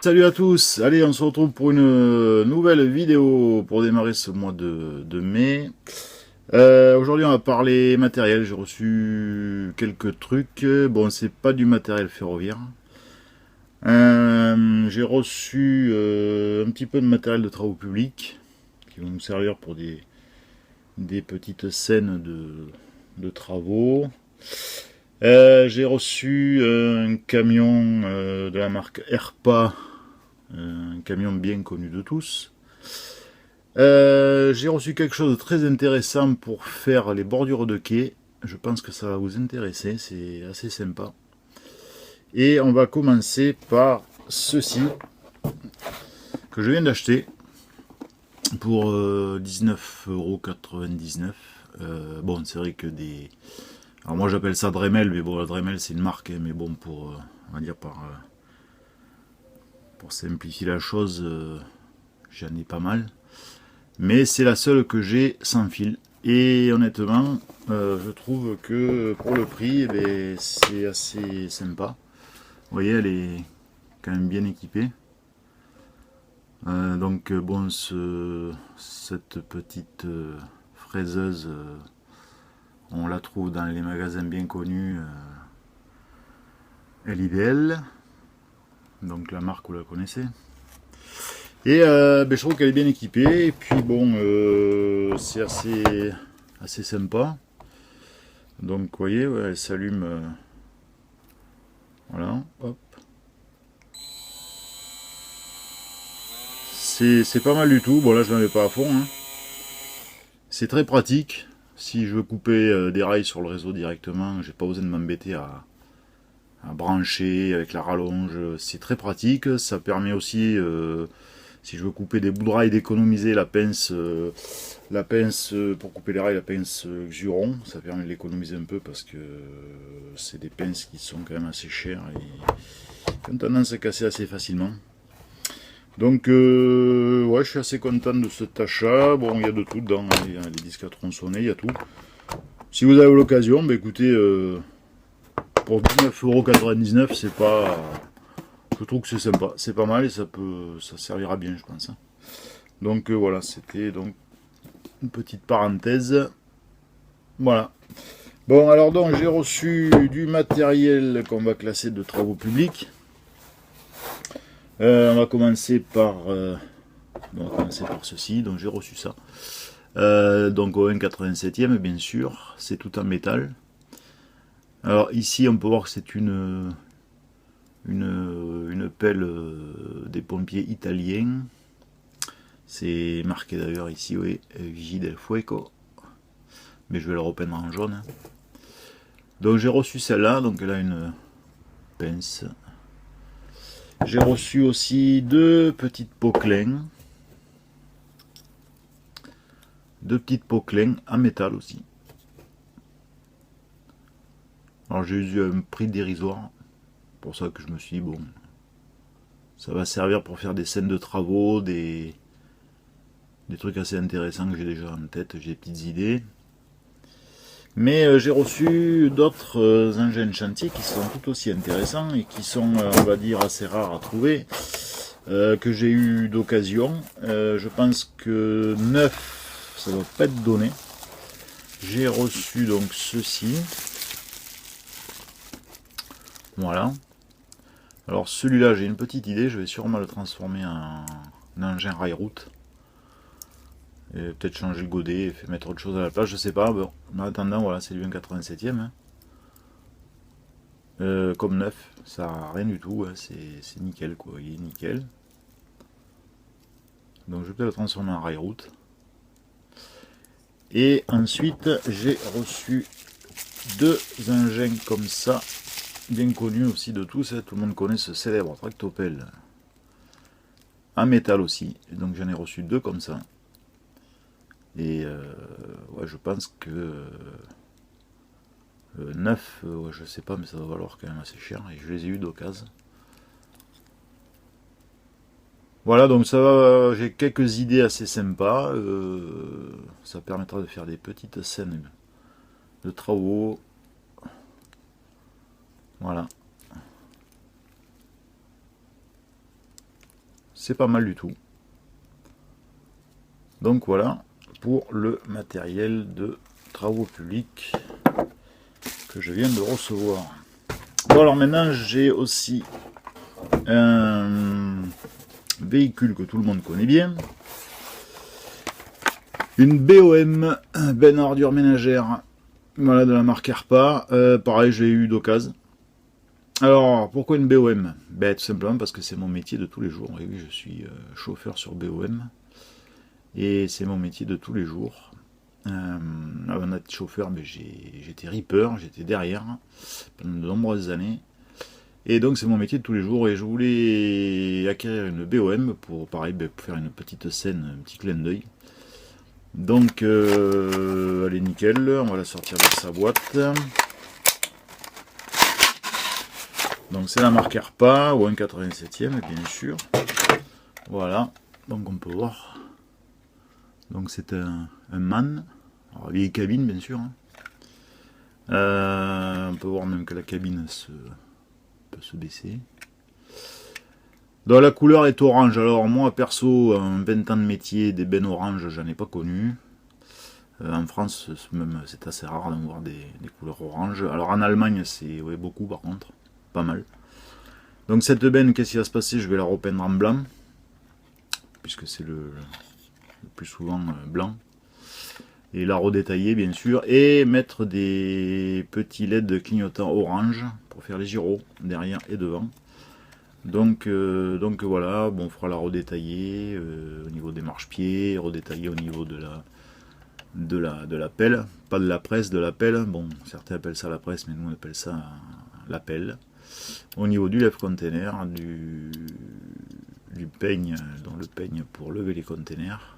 Salut à tous, allez on se retrouve pour une nouvelle vidéo pour démarrer ce mois de mai. Aujourd'hui on va parler matériel, j'ai reçu quelques trucs, bon c'est pas du matériel ferroviaire. J'ai reçu un petit peu de matériel de travaux publics qui vont nous servir pour des petites scènes de travaux. J'ai reçu un camion de la marque Herpa, un camion bien connu de tous. J'ai reçu quelque chose de très intéressant pour faire les bordures de quai. Je pense que ça va vous intéresser, c'est assez sympa. Et on va commencer par ceci que je viens d'acheter pour 19,99 €. Bon, c'est vrai que des... Alors moi j'appelle ça Dremel, mais bon, la Dremel c'est une marque, hein, mais bon, on va dire pour simplifier la chose, j'en ai pas mal. Mais c'est la seule que j'ai sans fil. Et honnêtement, je trouve que pour le prix, eh c'est assez sympa. Vous voyez, elle est quand même bien équipée. Donc bon, cette petite fraiseuse, on la trouve dans les magasins bien connus, LIDL. Donc la marque, vous la connaissez. Et je trouve qu'elle est bien équipée. Et puis bon, c'est assez sympa. Donc vous voyez, ouais, elle s'allume. Voilà, hop. C'est pas mal du tout. Bon là je ne la mets pas à fond, hein. C'est très pratique. Si je veux couper des rails sur le réseau directement, j'ai pas besoin de m'embêter à brancher avec la rallonge. C'est très pratique. Ça permet aussi, si je veux couper des bouts de rails, d'économiser la pince pour couper les rails, la pince Xuron. Ça permet de l'économiser un peu parce que c'est des pinces qui sont quand même assez chères et qui ont tendance à casser assez facilement. Donc ouais, je suis assez content de cet achat. Bon, il y a de tout dedans, hein. Il y a les disques à tronçonner, il y a tout. Si vous avez l'occasion, bah écoutez, pour 19,99 €, c'est pas... Je trouve que c'est sympa, c'est pas mal et ça servira bien, je pense, hein. Donc voilà, c'était donc une petite parenthèse. Voilà. Bon, alors donc j'ai reçu du matériel qu'on va classer de travaux publics. On va commencer par ceci. Donc j'ai reçu ça. Donc au 1,87e, bien sûr, c'est tout en métal. Alors ici on peut voir que c'est une pelle des pompiers italiens. C'est marqué d'ailleurs ici, oui, Vigile del Fuego. Mais je vais le repeindre en jaune. Donc j'ai reçu celle-là, donc elle a une pince. J'ai reçu aussi deux petites poquelins. Deux petites poquelins en métal aussi. Alors j'ai eu un prix dérisoire. Pour ça que je me suis dit, bon, ça va servir pour faire des scènes de travaux, des trucs assez intéressants que j'ai déjà en tête, j'ai des petites idées. Mais j'ai reçu d'autres engins de chantier qui sont tout aussi intéressants et qui sont, on va dire, assez rares à trouver, que j'ai eu d'occasion. Je pense que 9, ça ne doit pas être donné. J'ai reçu donc ceci. Voilà. Alors celui-là, j'ai une petite idée, je vais sûrement le transformer en engin rail-route. Peut-être changer le godet et mettre autre chose à la place, je sais pas. Bon, en attendant, voilà, c'est du 1,87e. Hein. Comme neuf, ça n'a rien du tout, hein, c'est nickel quoi, il est nickel. Donc je vais peut-être le transformer en rail-route. Et ensuite, j'ai reçu deux engins comme ça, bien connus aussi de tous. Hein. Tout le monde connaît ce célèbre tractopelle en métal aussi. Et donc j'en ai reçu deux comme ça. Et ouais, je pense que 9, ouais, je sais pas, mais ça va valoir quand même assez cher. Et je les ai eu d'occasion. Voilà, donc ça va, j'ai quelques idées assez sympas. Ça permettra de faire des petites scènes de travaux. Voilà. c'est pas mal du tout. Donc voilà pour le matériel de travaux publics que je viens de recevoir. Bon, alors maintenant j'ai aussi un véhicule que tout le monde connaît bien, une BOM, benne à ordures ménagères, voilà, de la marque Herpa. Pareil, j'ai eu d'occasion. Alors pourquoi une BOM? Ben, tout simplement parce que c'est mon métier de tous les jours. Et oui, je suis chauffeur sur BOM et c'est mon métier de tous les jours. Avant d'être chauffeur, ben, j'étais ripper, j'étais derrière pendant de nombreuses années. Et donc c'est mon métier de tous les jours et je voulais acquérir une BOM pour, pareil, ben, pour faire une petite scène, un petit clin d'œil. Donc elle est nickel, on va la sortir de sa boîte. Donc c'est la marque Herpa ou un 87e bien sûr. Voilà, donc on peut voir. Donc c'est un MAN, alors, vieille cabine bien sûr. On peut voir même que la cabine peut se baisser. Donc la couleur est orange. Alors moi perso, en 20 ans de métier, des bennes oranges, j'en ai pas connu. En France, même c'est assez rare d'en voir des couleurs oranges. Alors en Allemagne, c'est beaucoup par contre, pas mal. Donc cette benne, qu'est-ce qui va se passer? Je vais la repeindre en blanc, puisque c'est le plus souvent blanc. Et la redétailler bien sûr, et mettre des petits LED clignotants orange pour faire les gyros derrière et devant. Donc voilà, bon, on fera la redétailler au niveau des marchepieds, redétailler au niveau de la pelle, pas de la presse, de la pelle. Bon, certains appellent ça la presse, mais nous on appelle ça la pelle. Au niveau du lève-container, du peigne, dans le peigne pour lever les containers.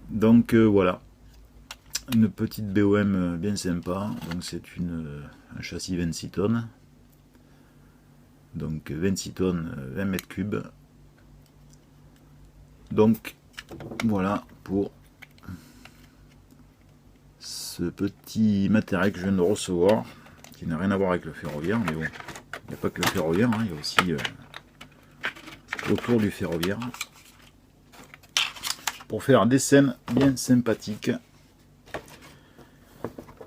Donc voilà, une petite BOM bien sympa. Donc c'est un châssis 26 tonnes. Donc 26 tonnes, 20 mètres cubes. Donc voilà pour ce petit matériel que je viens de recevoir, qui n'a rien à voir avec le ferroviaire, mais bon, il n'y a pas que le ferroviaire, hein, il y a aussi autour du ferroviaire, pour faire des scènes bien sympathiques.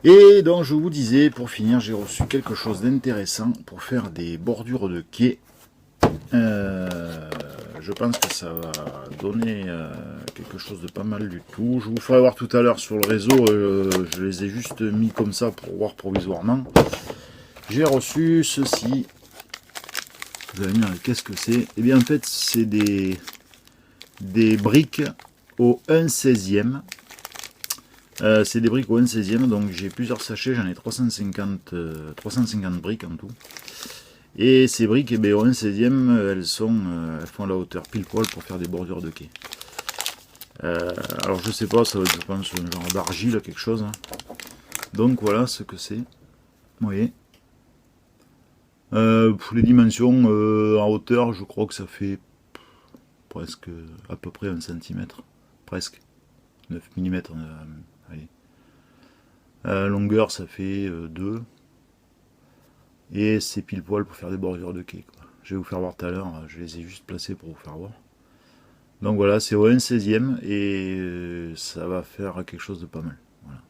Et donc je vous disais, pour finir, j'ai reçu quelque chose d'intéressant pour faire des bordures de quai. Je pense que ça va donner quelque chose de pas mal du tout. Je vous ferai voir tout à l'heure sur le réseau, je les ai juste mis comme ça pour voir provisoirement. J'ai reçu ceci. Vous allez me dire qu'est-ce que c'est? Et bien en fait c'est des briques au 1/16e. C'est des briques au 1/16e, donc j'ai plusieurs sachets, j'en ai 350 briques en tout. Et ces briques, eh bien, au 1/16e, elles font la hauteur pile poil pour faire des bordures de quai. Alors je sais pas, ça va être, je pense, un genre d'argile, quelque chose. Donc voilà ce que c'est. Vous voyez. Les dimensions en hauteur, je crois que ça fait presque à peu près 1 cm. Presque. 9 mm. Allez. Longueur, ça fait 2. Et c'est pile poil pour faire des bordures de quai, quoi. Je vais vous faire voir tout à l'heure, je les ai juste placés pour vous faire voir. Donc voilà, c'est au 1/16e et ça va faire quelque chose de pas mal. Voilà.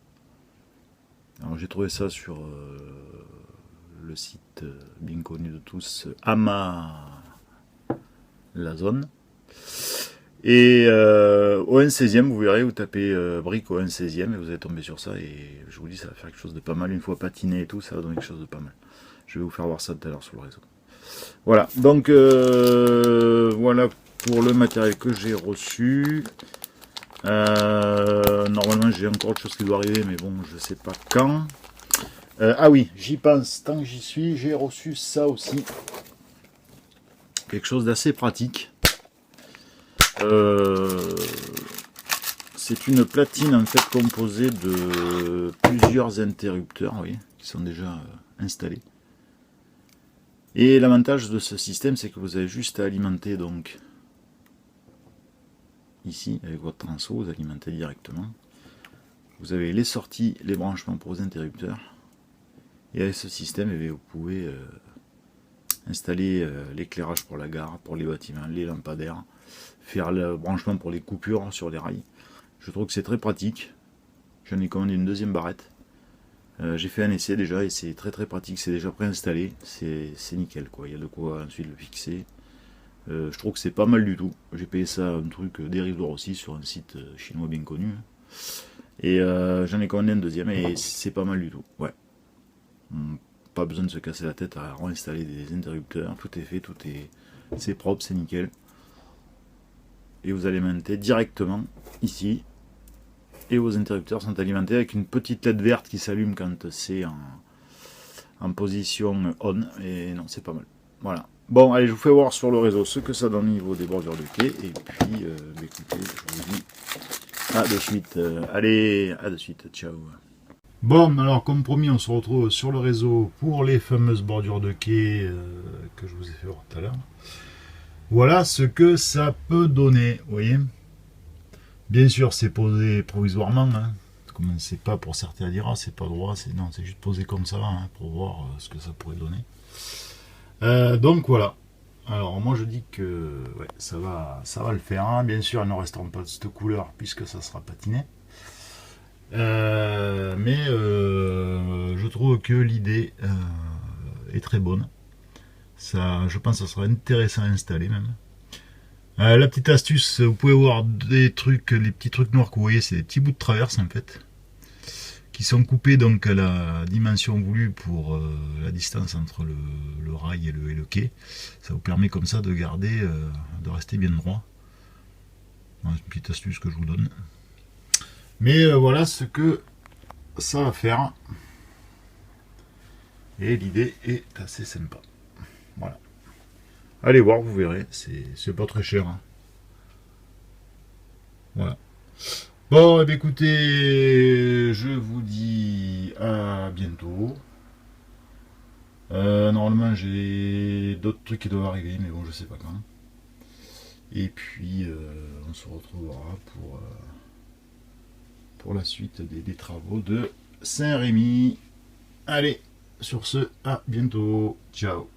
Alors j'ai trouvé ça sur le site bien connu de tous, Amazon. Et au 1/16e, vous verrez, vous tapez brique au 1/16e et vous allez tomber sur ça. Et je vous dis, ça va faire quelque chose de pas mal. Une fois patiné et tout, ça va donner quelque chose de pas mal. Je vais vous faire voir ça tout à l'heure sur le réseau. Voilà, donc voilà pour le matériel que j'ai reçu. Normalement, j'ai encore autre chose qui doit arriver, mais bon, je sais pas quand. Ah oui, j'y pense, tant que j'y suis, j'ai reçu ça aussi. Quelque chose d'assez pratique. C'est une platine en fait composée de plusieurs interrupteurs, oui, qui sont déjà installés. Et l'avantage de ce système, c'est que vous avez juste à alimenter donc ici avec votre transeau, vous alimentez directement. Vous avez les sorties, les branchements pour vos interrupteurs. Et avec ce système, eh bien, vous pouvez installer l'éclairage pour la gare, pour les bâtiments, les lampadaires, faire le branchement pour les coupures sur les rails. Je trouve que c'est très pratique. J'en ai commandé une deuxième barrette. J'ai fait un essai déjà et c'est très pratique, c'est déjà préinstallé, c'est nickel quoi, il y a de quoi ensuite le fixer. Je trouve que c'est pas mal du tout. J'ai payé ça un truc dérisoire aussi sur un site chinois bien connu. Et j'en ai commandé un deuxième et c'est pas mal du tout. Ouais. Pas besoin de se casser la tête à réinstaller des interrupteurs. Tout est fait, c'est propre, c'est nickel. Et vous alimentez directement ici. Et vos interrupteurs sont alimentés avec une petite LED verte qui s'allume quand c'est en position on. Et non, c'est pas mal. Voilà. Bon, allez, je vous fais voir sur le réseau ce que ça donne au niveau des bordures de quai. Et puis, écoutez, je vous dis à de suite. Allez, à de suite. Ciao. Bon, alors comme promis, on se retrouve sur le réseau pour les fameuses bordures de quai que je vous ai fait voir tout à l'heure. Voilà ce que ça peut donner, vous voyez. Bien sûr, c'est posé provisoirement. Hein. Commencez pas pour certains à dire, ah, c'est pas droit, non, c'est juste posé comme ça hein, pour voir ce que ça pourrait donner. Donc voilà. Alors moi je dis que ouais, ça va le faire. Hein. Bien sûr, elles ne resteront pas de cette couleur puisque ça sera patiné. Mais je trouve que l'idée est très bonne. Ça, je pense que ça sera intéressant à installer même. La petite astuce, vous pouvez voir des trucs, les petits trucs noirs que vous voyez, c'est des petits bouts de traverse en fait, qui sont coupés donc à la dimension voulue pour la distance entre le rail et le quai. Ça vous permet comme ça de garder, de rester bien droit. C'est une petite astuce que je vous donne. Mais voilà ce que ça va faire. Et l'idée est assez sympa. Voilà. Allez voir, vous verrez, c'est pas très cher. Hein. Voilà. Bon, eh bien, écoutez, je vous dis à bientôt. Normalement, j'ai d'autres trucs qui doivent arriver, mais bon, je sais pas quand. Et puis, on se retrouvera pour la suite des travaux de Saint-Rémy. Allez, sur ce, à bientôt. Ciao.